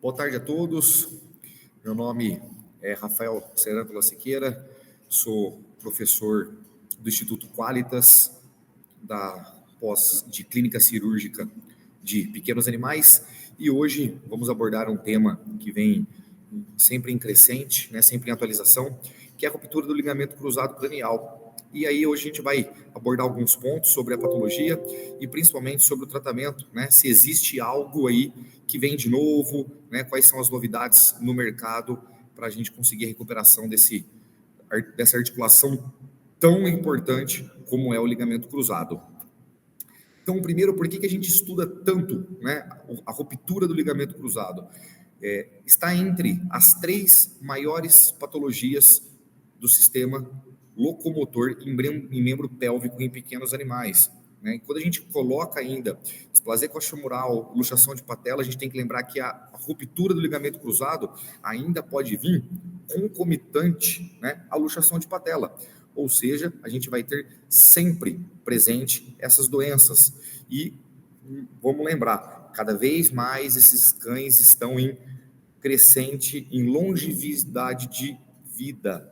Boa tarde a todos. Meu nome é Rafael Serântula Siqueira, sou professor do Instituto Qualitas, da pós de Clínica Cirúrgica de Pequenos Animais, e hoje vamos abordar um tema que vem sempre em crescente, né, sempre em atualização, que é a ruptura do ligamento cruzado cranial. E aí hoje a gente vai abordar alguns pontos sobre a patologia e principalmente sobre o tratamento, né? Se existe algo aí que vem de novo, né? Quais são as novidades no mercado para a gente conseguir a recuperação dessa articulação tão importante como é o ligamento cruzado. Então, primeiro, por que a gente estuda tanto, né, a ruptura do ligamento cruzado? Está entre as 3 maiores patologias do sistema locomotor em membro pélvico em pequenos animais, né? E quando a gente coloca ainda displasia coxofemoral, luxação de patela, a gente tem que lembrar que a ruptura do ligamento cruzado ainda pode vir concomitante, né, à luxação de patela. Ou seja, a gente vai ter sempre presente essas doenças. E vamos lembrar, cada vez mais esses cães estão em crescente em longevidade de vida.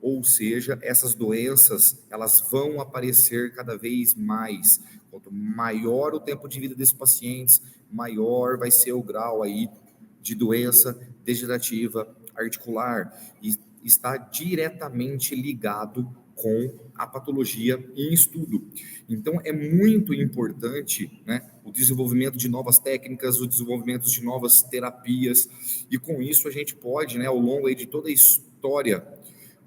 Ou seja, essas doenças, elas vão aparecer cada vez mais. Quanto maior o tempo de vida desses pacientes, maior vai ser o grau aí de doença degenerativa articular, e está diretamente ligado com a patologia em estudo. Então, é muito importante, né, o desenvolvimento de novas técnicas, o desenvolvimento de novas terapias, e com isso a gente pode, né, ao longo aí de toda a história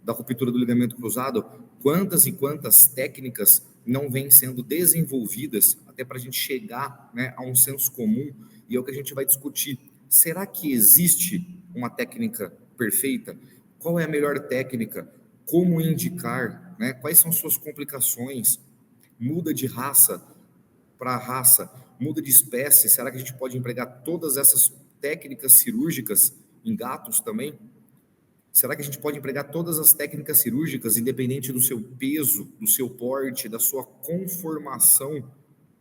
da ruptura do ligamento cruzado, quantas e quantas técnicas não vêm sendo desenvolvidas até para a gente chegar, né, a um senso comum, e é o que a gente vai discutir. Será que existe uma técnica perfeita? Qual é a melhor técnica? Como indicar, né? Quais são suas complicações? Muda de raça para raça, muda de espécie. Será que a gente pode empregar todas essas técnicas cirúrgicas em gatos também? Será que a gente pode empregar todas as técnicas cirúrgicas, independente do seu peso, do seu porte, da sua conformação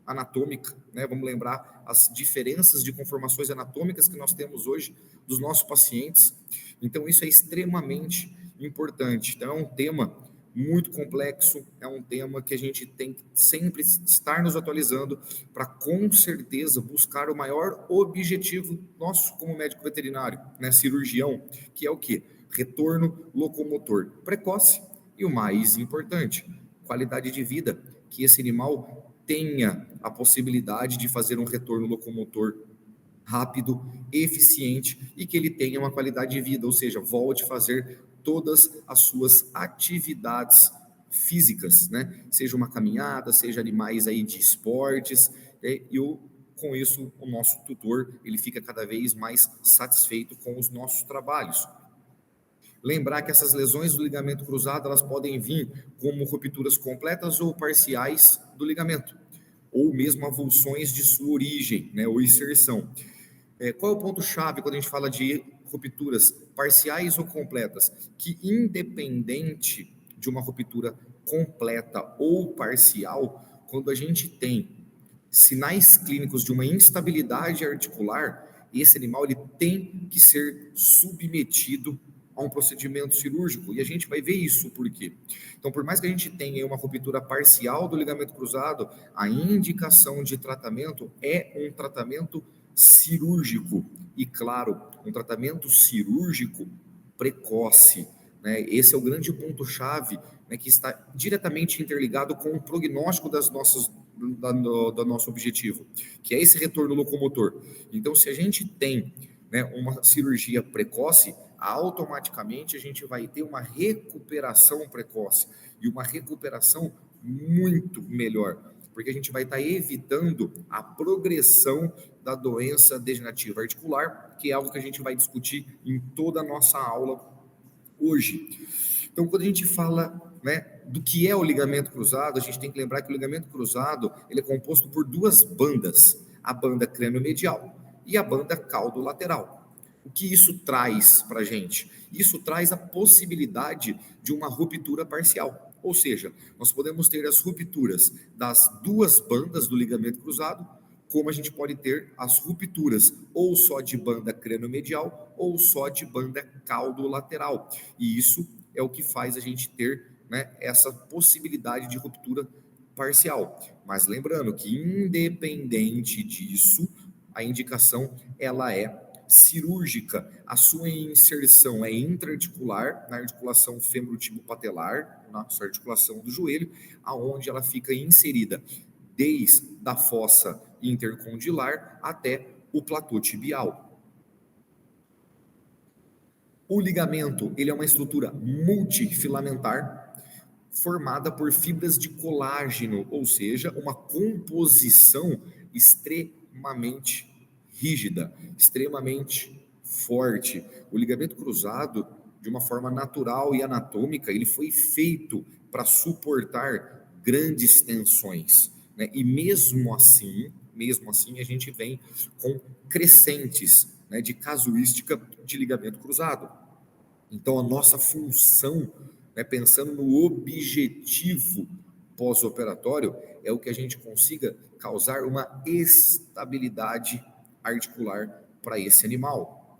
anatômica, né? Vamos lembrar as diferenças de conformações anatômicas que nós temos hoje dos nossos pacientes. Então, isso é extremamente importante. Então, é um tema muito complexo, é um tema que a gente tem que sempre estar nos atualizando para, com certeza, buscar o maior objetivo nosso como médico veterinário, né, cirurgião, que é o quê? Retorno locomotor precoce e, o mais importante, qualidade de vida, que esse animal tenha a possibilidade de fazer um retorno locomotor rápido, eficiente e que ele tenha uma qualidade de vida, ou seja, volte a fazer todas as suas atividades físicas, né? Seja uma caminhada, seja animais aí de esportes, com isso o nosso tutor ele fica cada vez mais satisfeito com os nossos trabalhos. Lembrar que essas lesões do ligamento cruzado, elas podem vir como rupturas completas ou parciais do ligamento, ou mesmo avulsões de sua origem, né, ou inserção. Qual é o ponto-chave quando a gente fala de rupturas parciais ou completas? Que independente de uma ruptura completa ou parcial, quando a gente tem sinais clínicos de uma instabilidade articular, esse animal ele tem que ser submetido a um procedimento cirúrgico, e a gente vai ver isso por quê. Então, por mais que a gente tenha uma ruptura parcial do ligamento cruzado, a indicação de tratamento é um tratamento cirúrgico, e claro, um tratamento cirúrgico precoce, né? Esse é o grande ponto-chave, né, que está diretamente interligado com o prognóstico do nosso objetivo, que é esse retorno locomotor. Então, se a gente tem, né, uma cirurgia precoce, automaticamente a gente vai ter uma recuperação precoce e uma recuperação muito melhor, porque a gente vai estar evitando a progressão da doença degenerativa articular, que é algo que a gente vai discutir em toda a nossa aula hoje. Então, quando a gente fala, né, do que é o ligamento cruzado, a gente tem que lembrar que o ligamento cruzado ele é composto por 2 bandas, a banda crânio-medial e a banda caudo-lateral. O que isso traz para a gente? Isso traz a possibilidade de uma ruptura parcial, ou seja, nós podemos ter as rupturas das 2 bandas do ligamento cruzado como a gente pode ter as rupturas, ou só de banda crânio-medial, ou só de banda caudo-lateral. E isso é o que faz a gente ter, né, essa possibilidade de ruptura parcial. Mas lembrando que, independente disso, a indicação ela é cirúrgica. A sua inserção é intraarticular, na articulação femorotibiopatelar, na articulação do joelho, aonde ela fica inserida desde a fossa intercondilar até o platô tibial. O ligamento, ele é uma estrutura multifilamentar formada por fibras de colágeno, ou seja, uma composição extremamente rígida, extremamente forte. O ligamento cruzado, de uma forma natural e anatômica, ele foi feito para suportar grandes tensões, né? E mesmo assim, a gente vem com crescentes, né, de casuística de ligamento cruzado. Então, a nossa função, né, pensando no objetivo pós-operatório, é o que a gente consiga causar uma estabilidade articular para esse animal.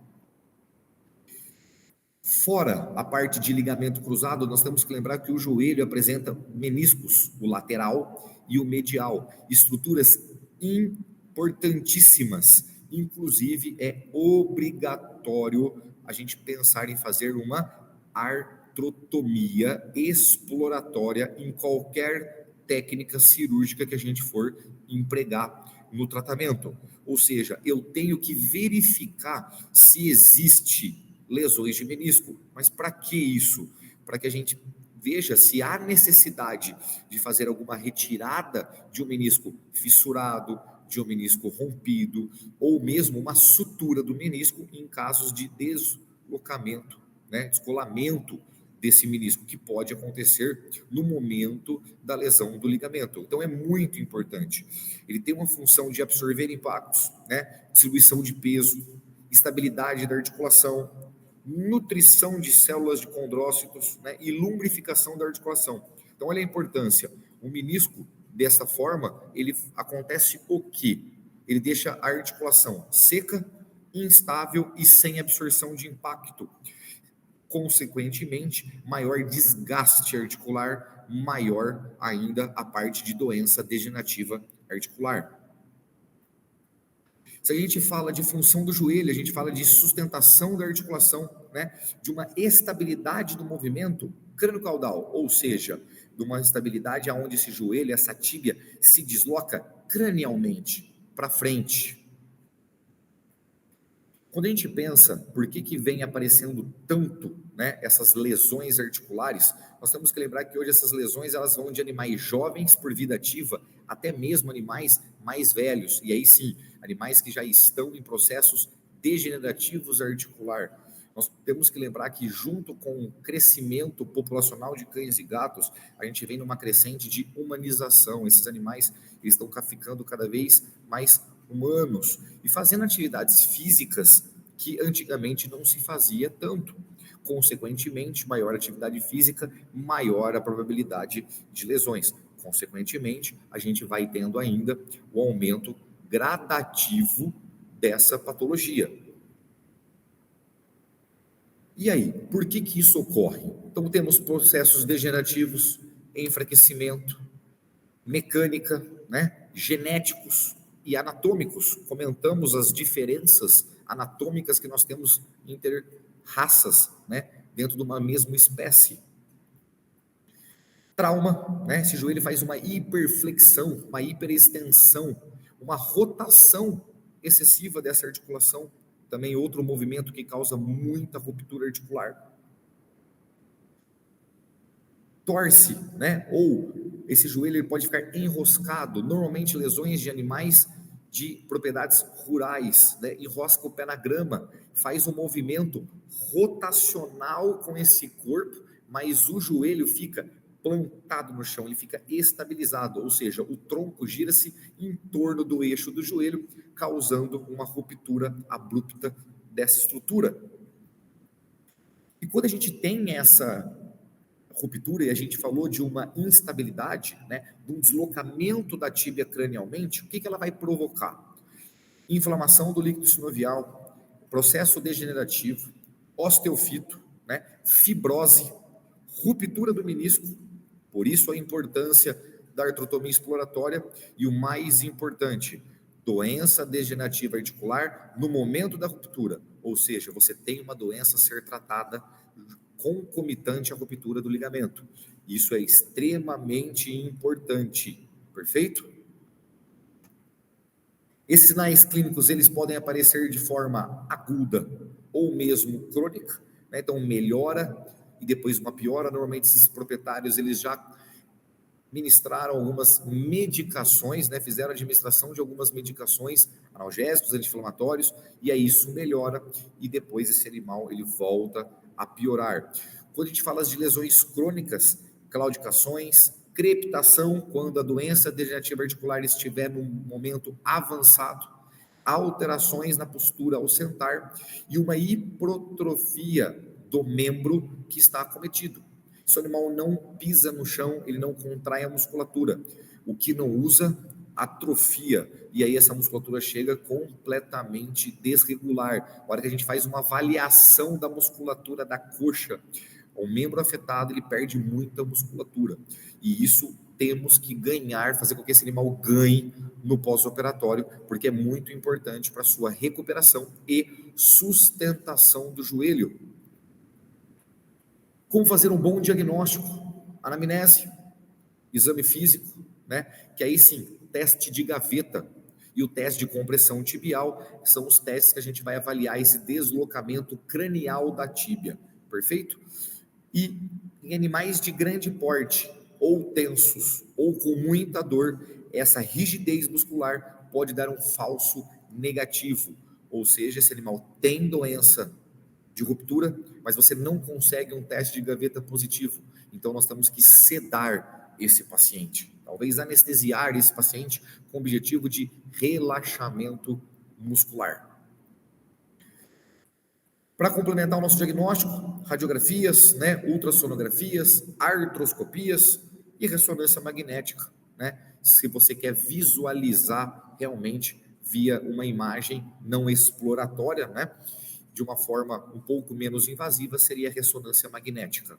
Fora a parte de ligamento cruzado, nós temos que lembrar que o joelho apresenta meniscos, o lateral e o medial, estruturas importantíssimas. Inclusive, é obrigatório a gente pensar em fazer uma artrotomia exploratória em qualquer técnica cirúrgica que a gente for empregar no tratamento. Ou seja, eu tenho que verificar se existe lesões de menisco. Mas para que isso? Para que a gente veja se há necessidade de fazer alguma retirada de um menisco fissurado, de um menisco rompido, ou mesmo uma sutura do menisco em casos de deslocamento, né, descolamento desse menisco, que pode acontecer no momento da lesão do ligamento. Então é muito importante. Ele tem uma função de absorver impactos, né, distribuição de peso, estabilidade da articulação, nutrição de células de condrócitos, né, e lumbrificação da articulação. Então, olha a importância. O menisco, dessa forma, ele acontece o quê? Ele deixa a articulação seca, instável e sem absorção de impacto. Consequentemente, maior desgaste articular, maior ainda a parte de doença degenerativa articular. Se a gente fala de função do joelho, a gente fala de sustentação da articulação, né, de uma estabilidade do movimento crânio-caudal, ou seja, de uma estabilidade aonde esse joelho, essa tíbia, se desloca cranialmente para frente. Quando a gente pensa por que vem aparecendo tanto, né, essas lesões articulares, nós temos que lembrar que hoje essas lesões elas vão de animais jovens por vida ativa até mesmo animais mais velhos, e aí sim, animais que já estão em processos degenerativos articular. Nós temos que lembrar que junto com o crescimento populacional de cães e gatos, a gente vem numa crescente de humanização. Esses animais eles estão ficando cada vez mais humanos e fazendo atividades físicas que antigamente não se fazia tanto. Consequentemente, maior atividade física, maior a probabilidade de lesões. Consequentemente, a gente vai tendo ainda o aumento gradativo dessa patologia. E aí, por que isso ocorre? Então, temos processos degenerativos, enfraquecimento, mecânica, né, genéticos e anatômicos. Comentamos as diferenças anatômicas que nós temos entre raças, né, dentro de uma mesma espécie. Trauma, né, esse joelho faz uma hiperflexão, uma hiperextensão, uma rotação excessiva dessa articulação, também outro movimento que causa muita ruptura articular. Torce, né, ou esse joelho ele pode ficar enroscado, normalmente lesões de animais de propriedades rurais, né, enrosca o pé na grama, faz um movimento rotacional com esse corpo, mas o joelho fica plantado no chão, ele fica estabilizado, ou seja, o tronco gira-se em torno do eixo do joelho, causando uma ruptura abrupta dessa estrutura. E quando a gente tem essa ruptura e a gente falou de uma instabilidade, né, de um deslocamento da tíbia cranialmente, o que ela vai provocar? Inflamação do líquido sinovial, processo degenerativo, osteofito, né, fibrose, ruptura do menisco, por isso a importância da artrotomia exploratória e o mais importante, doença degenerativa articular no momento da ruptura, ou seja, você tem uma doença a ser tratada concomitante à ruptura do ligamento. Isso é extremamente importante, perfeito? Esses sinais clínicos, eles podem aparecer de forma aguda ou mesmo crônica, né? Então melhora e depois uma piora. Normalmente esses proprietários, eles já ministraram algumas medicações, né? Fizeram a administração de algumas medicações, analgésicos, anti-inflamatórios, e aí isso melhora e depois esse animal ele volta a piorar. Quando a gente fala de lesões crônicas, claudicações, crepitação, quando a doença degenerativa articular estiver num momento avançado, alterações na postura ao sentar e uma hipertrofia do membro que está acometido. Se o animal não pisa no chão, ele não contrai a musculatura. O que não usa, atrofia. E aí essa musculatura chega completamente desregular. A hora que a gente faz uma avaliação da musculatura da coxa, o membro afetado, ele perde muita musculatura. E isso temos que ganhar, fazer com que esse animal ganhe no pós-operatório, porque é muito importante para a sua recuperação e sustentação do joelho. Como fazer um bom diagnóstico? Anamnese, exame físico, né? Que aí sim, teste de gaveta e o teste de compressão tibial são os testes que a gente vai avaliar esse deslocamento cranial da tíbia, perfeito? E em animais de grande porte, ou tensos, ou com muita dor, essa rigidez muscular pode dar um falso negativo, ou seja, esse animal tem doença de ruptura, mas você não consegue um teste de gaveta positivo. Então nós temos que sedar esse paciente, talvez anestesiar esse paciente com o objetivo de relaxamento muscular. Para complementar o nosso diagnóstico, radiografias, né, ultrassonografias, artroscopias e ressonância magnética, né, se você quer visualizar realmente via uma imagem não exploratória, né, de uma forma um pouco menos invasiva, seria a ressonância magnética.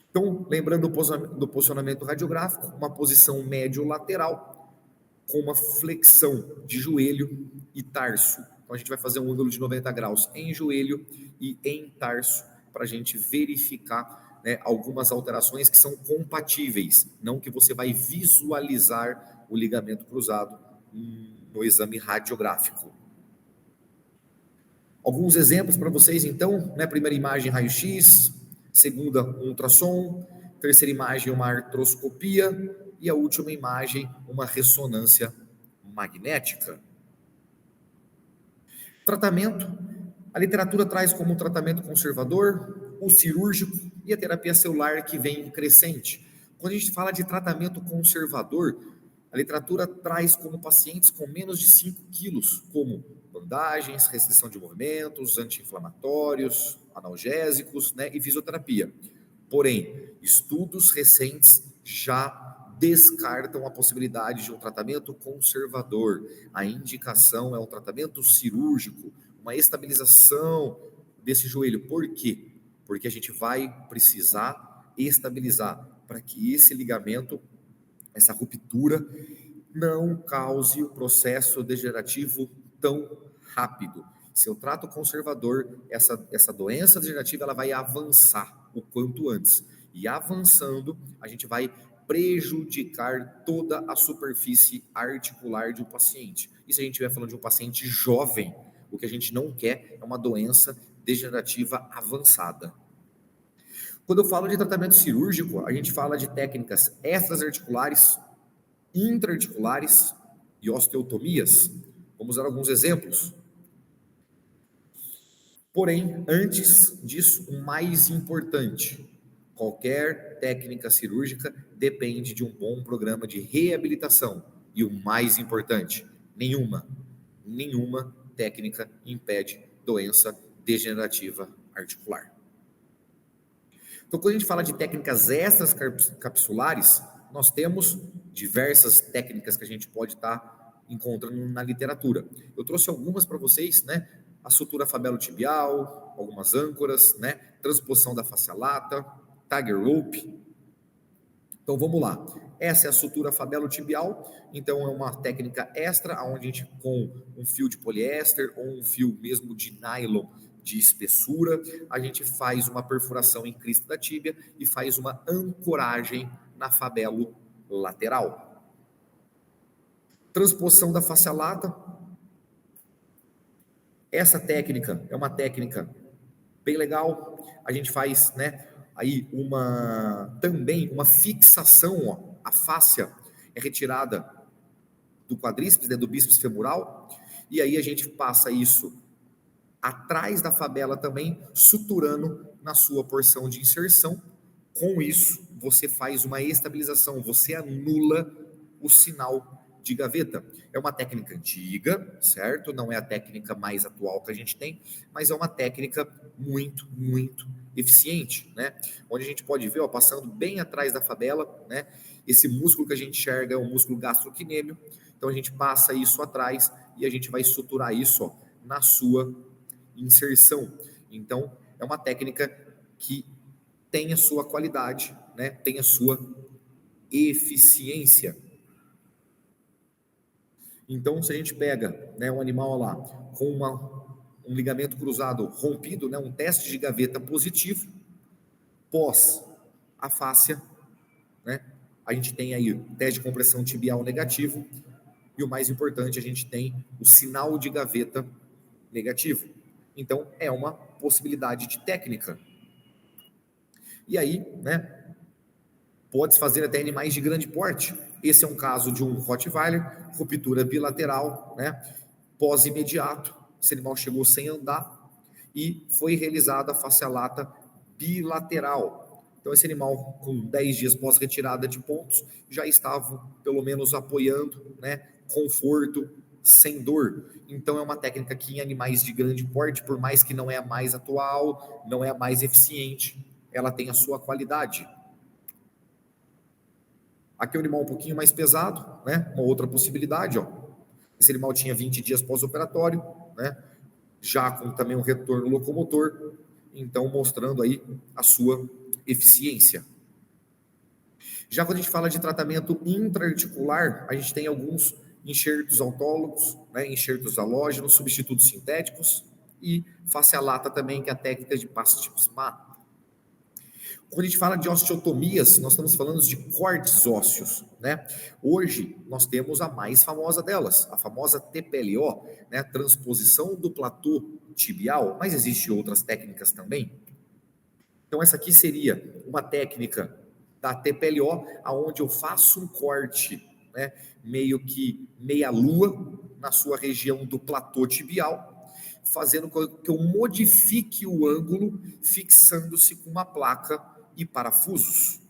Então, lembrando do posicionamento radiográfico, uma posição médio-lateral, com uma flexão de joelho e tarso. Então, a gente vai fazer um ângulo de 90 graus em joelho e em tarso, para a gente verificar, né, algumas alterações que são compatíveis, não que você vai visualizar o ligamento cruzado no exame radiográfico. Alguns exemplos para vocês, então, né? Primeira imagem, raio-x, segunda, um ultrassom, terceira imagem, uma artroscopia, e a última imagem, uma ressonância magnética. Tratamento, a literatura traz como um tratamento conservador, o cirúrgico e a terapia celular que vem crescente. Quando a gente fala de tratamento conservador, a literatura traz como pacientes com menos de 5 quilos, como bandagens, restrição de movimentos, anti-inflamatórios, analgésicos, né, e fisioterapia. Porém, estudos recentes já descartam a possibilidade de um tratamento conservador. A indicação é um tratamento cirúrgico, uma estabilização desse joelho. Por quê? Porque a gente vai precisar estabilizar para que esse ligamento, essa ruptura, não cause o processo degenerativo tão rápido. Se eu trato conservador, essa doença degenerativa ela vai avançar o quanto antes. E avançando, a gente vai prejudicar toda a superfície articular de um paciente. E se a gente estiver falando de um paciente jovem, o que a gente não quer é uma doença degenerativa avançada. Quando eu falo de tratamento cirúrgico, a gente fala de técnicas extraarticulares, intraarticulares e osteotomias. Vamos dar alguns exemplos. Porém, antes disso, o mais importante, qualquer técnica cirúrgica depende de um bom programa de reabilitação. E o mais importante, nenhuma técnica impede doença degenerativa articular. Então, quando a gente fala de técnicas extras capsulares, nós temos diversas técnicas que a gente pode estar encontrando na literatura. Eu trouxe algumas para vocês, né? A sutura fabelo-tibial, algumas âncoras, né? Transposição da face lata, tiger rope. Então, vamos lá. Essa é a sutura fabelo-tibial, então é uma técnica extra, onde a gente, com um fio de poliéster ou um fio mesmo de nylon de espessura, a gente faz uma perfuração em crista da tíbia e faz uma ancoragem na fabelo lateral. Transposição da face lata. Essa técnica é uma técnica bem legal. A gente faz, né, aí também uma fixação, ó, a fáscia é retirada do quadríceps, né, do bíceps femoral, e aí a gente passa isso atrás da fabela também, suturando na sua porção de inserção. Com isso, você faz uma estabilização, você anula o sinal de gaveta. É uma técnica antiga, certo? Não é a técnica mais atual que a gente tem, mas é uma técnica muito, muito eficiente, né? Onde a gente pode ver, ó, passando bem atrás da fabela, né? Esse músculo que a gente enxerga é o músculo gastrocnêmio. Então a gente passa isso atrás e a gente vai suturar isso, ó, na sua inserção. Então é uma técnica que tem a sua qualidade, né? Tem a sua eficiência. Então, se a gente pega, né, um animal lá com um ligamento cruzado rompido, né, um teste de gaveta positivo, pós a fáscia, né, a gente tem aí o teste de compressão tibial negativo, e o mais importante, a gente tem o sinal de gaveta negativo. Então, é uma possibilidade de técnica. E aí, né, pode se fazer até animais de grande porte. Esse é um caso de um Rottweiler, ruptura bilateral, né? Pós-imediato, esse animal chegou sem andar e foi realizada a face lata bilateral. Então, esse animal, com 10 dias pós-retirada de pontos, já estava, pelo menos, apoiando, né? Conforto, sem dor. Então, é uma técnica que em animais de grande porte, por mais que não é a mais atual, não é a mais eficiente, ela tem a sua qualidade. Aqui é um animal um pouquinho mais pesado, né? Uma outra possibilidade, ó. Esse animal tinha 20 dias pós-operatório, né? Já com também um retorno locomotor, então mostrando aí a sua eficiência. Já quando a gente fala de tratamento intraarticular, a gente tem alguns enxertos autólogos, né? Enxertos halógenos, substitutos sintéticos e face lata também, que é a técnica de Pasteur-Smith. Quando a gente fala de osteotomias, nós estamos falando de cortes ósseos, né? Hoje, nós temos a mais famosa delas, a famosa TPLO, né? Transposição do platô tibial, mas existem outras técnicas também. Então, essa aqui seria uma técnica da TPLO, aonde eu faço um corte, né? Meio que meia-lua na sua região do platô tibial, fazendo com que eu modifique o ângulo, fixando-se com uma placa e parafusos.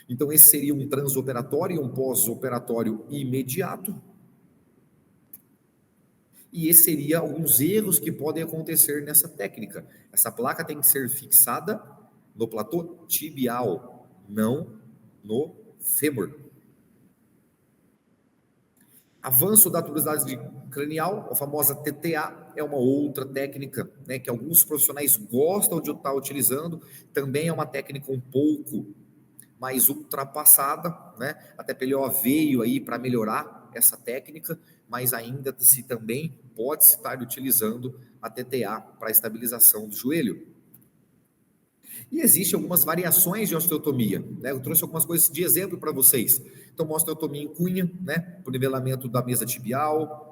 Então, esse seria um transoperatório e um pós-operatório imediato. E esse seria alguns erros que podem acontecer nessa técnica. Essa placa tem que ser fixada no platô tibial, não no fêmur. Avanço da tuberosidade cranial, a famosa TTA, é uma outra técnica, né, que alguns profissionais gostam de estar utilizando. Também é uma técnica um pouco mais ultrapassada, né? A TPLO veio aí para melhorar essa técnica, mas ainda se também pode estar utilizando a TTA para estabilização do joelho. E existem algumas variações de osteotomia, né? Eu trouxe algumas coisas de exemplo para vocês. Então, uma osteotomia em cunha, né? Para o nivelamento da mesa tibial.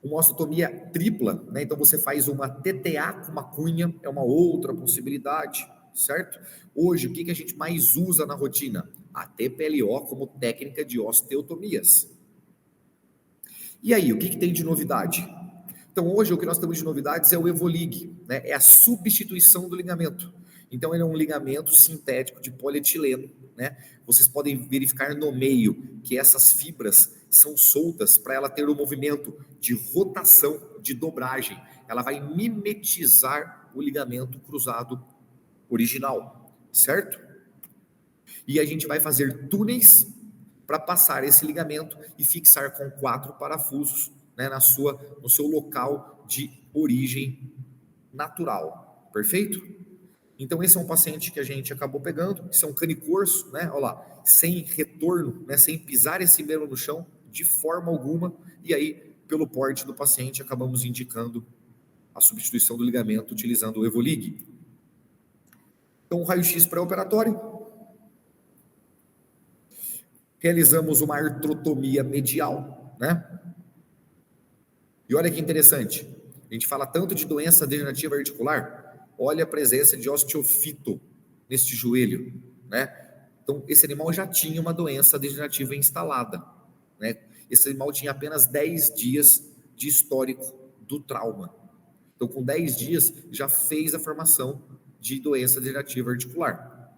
Uma osteotomia tripla, né? Então, você faz uma TTA com uma cunha, é uma outra possibilidade, certo? Hoje, o que a gente mais usa na rotina? A TPLO como técnica de osteotomias. E aí, o que tem de novidade? Então, hoje, o que nós temos de novidades é o Evolig, né? É a substituição do ligamento. Então, ele é um ligamento sintético de polietileno, né? Vocês podem verificar no meio que essas fibras são soltas para ela ter um movimento de rotação, de dobragem. Ela vai mimetizar o ligamento cruzado original, certo? E a gente vai fazer túneis para passar esse ligamento e fixar com 4 parafusos, né, no seu local de origem natural, perfeito? Então esse é um paciente que a gente acabou pegando, esse é um canicorso, né, olha lá, sem retorno, né, sem pisar esse membro no chão de forma alguma, e aí pelo porte do paciente acabamos indicando a substituição do ligamento utilizando o Evolig. Então, raio-x pré-operatório. Realizamos uma artrotomia medial, né? E olha que interessante, a gente fala tanto de doença degenerativa articular, olha a presença de osteofito neste joelho, né? Então, esse animal já tinha uma doença degenerativa instalada, né? Esse animal tinha apenas 10 dias de histórico do trauma. Então, com 10 dias, já fez a formação de doença degenerativa articular.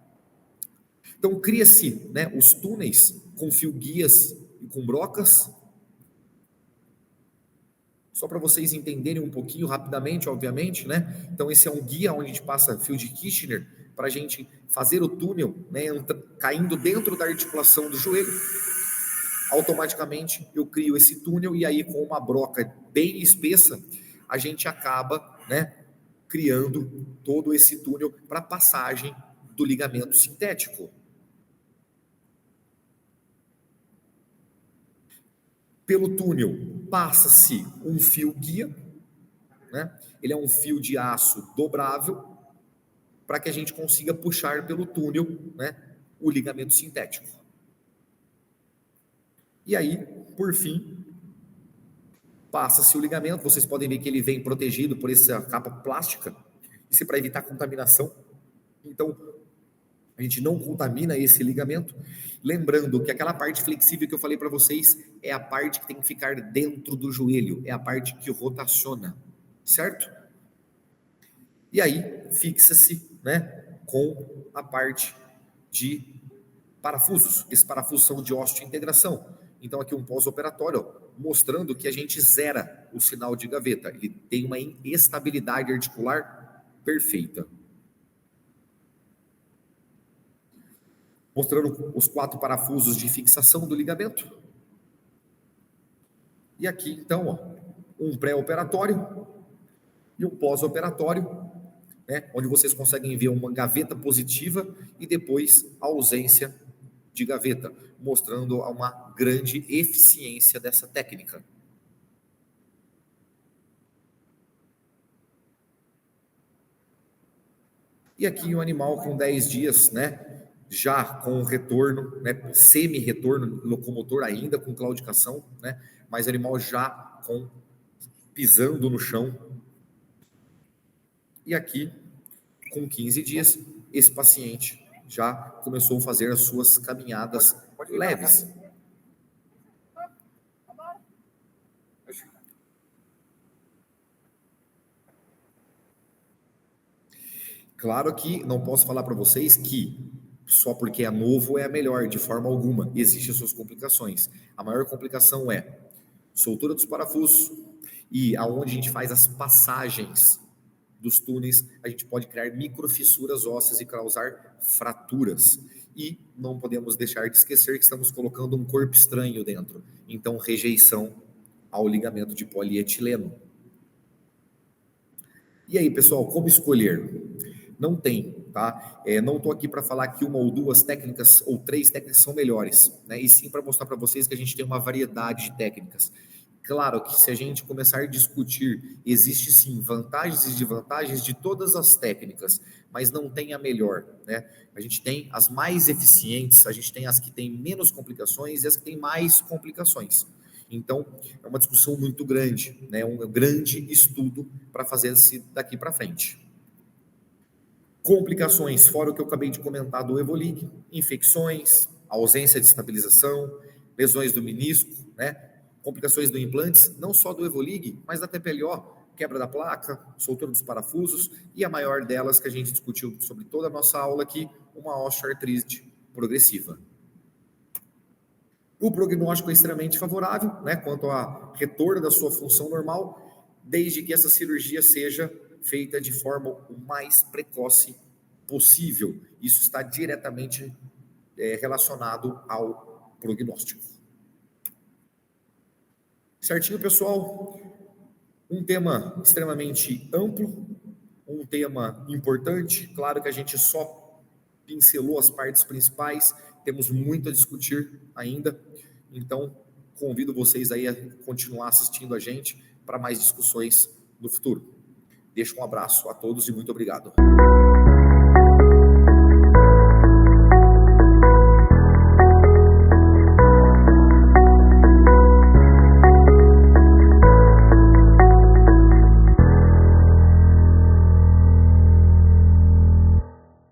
Então, cria-se, né, os túneis com fio guias e com brocas. Só para vocês entenderem um pouquinho rapidamente, obviamente, né? Então, esse é um guia onde a gente passa fio de Kirchner para a gente fazer o túnel, né, caindo dentro da articulação do joelho. Automaticamente, eu crio esse túnel e aí, com uma broca bem espessa, a gente acaba, né, criando todo esse túnel para passagem do ligamento sintético. Pelo túnel passa-se um fio guia, né? Ele é um fio de aço dobrável para que a gente consiga puxar pelo túnel, né, o ligamento sintético. E aí, por fim, passa-se o ligamento. Vocês podem ver que ele vem protegido por essa capa plástica, isso é para evitar contaminação. Então, a gente não contamina esse ligamento. Lembrando que aquela parte flexível que eu falei para vocês é a parte que tem que ficar dentro do joelho, é a parte que rotaciona, certo? E aí fixa-se, né, com a parte de parafusos. Esses parafusos são de osteointegração. Então aqui um pós-operatório, mostrando que a gente zera o sinal de gaveta. Ele tem uma estabilidade articular perfeita. Mostrando os 4 parafusos de fixação do ligamento. E aqui, então, ó, um pré-operatório e um pós-operatório, né, onde vocês conseguem ver uma gaveta positiva e depois a ausência de gaveta, mostrando uma grande eficiência dessa técnica. E aqui o animal com 10 dias, né, já com retorno, né, semi-retorno locomotor ainda, com claudicação, né, mas animal já com pisando no chão. E aqui, com 15 dias, esse paciente já começou a fazer as suas caminhadas leves. Claro que não posso falar para vocês que só porque é novo é a melhor, de forma alguma. Existem suas complicações. A maior complicação é soltura dos parafusos e aonde a gente faz as passagens dos túneis, a gente pode criar microfissuras ósseas e causar fraturas. E não podemos deixar de esquecer que estamos colocando um corpo estranho dentro. Então, rejeição ao ligamento de polietileno. E aí, pessoal, como escolher? Não tem, tá? Não estou aqui para falar que uma ou duas técnicas ou 3 técnicas são melhores, né? E sim para mostrar para vocês que a gente tem uma variedade de técnicas. Claro que se a gente começar a discutir, existe sim vantagens e desvantagens de todas as técnicas, mas não tem a melhor, né? A gente tem as mais eficientes, a gente tem as que têm menos complicações e as que têm mais complicações. Então, é uma discussão muito grande, né? Um grande estudo para fazer daqui para frente. Complicações, fora o que eu acabei de comentar do Evolig, infecções, ausência de estabilização, lesões do menisco, né? Complicações do implantes, não só do Evolig, mas da TPLO, quebra da placa, soltura dos parafusos, e a maior delas que a gente discutiu sobre toda a nossa aula aqui, uma osteoartrite progressiva. O prognóstico é extremamente favorável, né, quanto ao retorno da sua função normal, desde que essa cirurgia seja feita de forma o mais precoce possível. Isso está diretamente relacionado ao prognóstico. Certinho, pessoal? Um tema extremamente amplo, um tema importante. Claro que a gente só pincelou as partes principais, temos muito a discutir ainda. Então, convido vocês aí a continuar assistindo a gente para mais discussões no futuro. Deixo um abraço a todos e muito obrigado.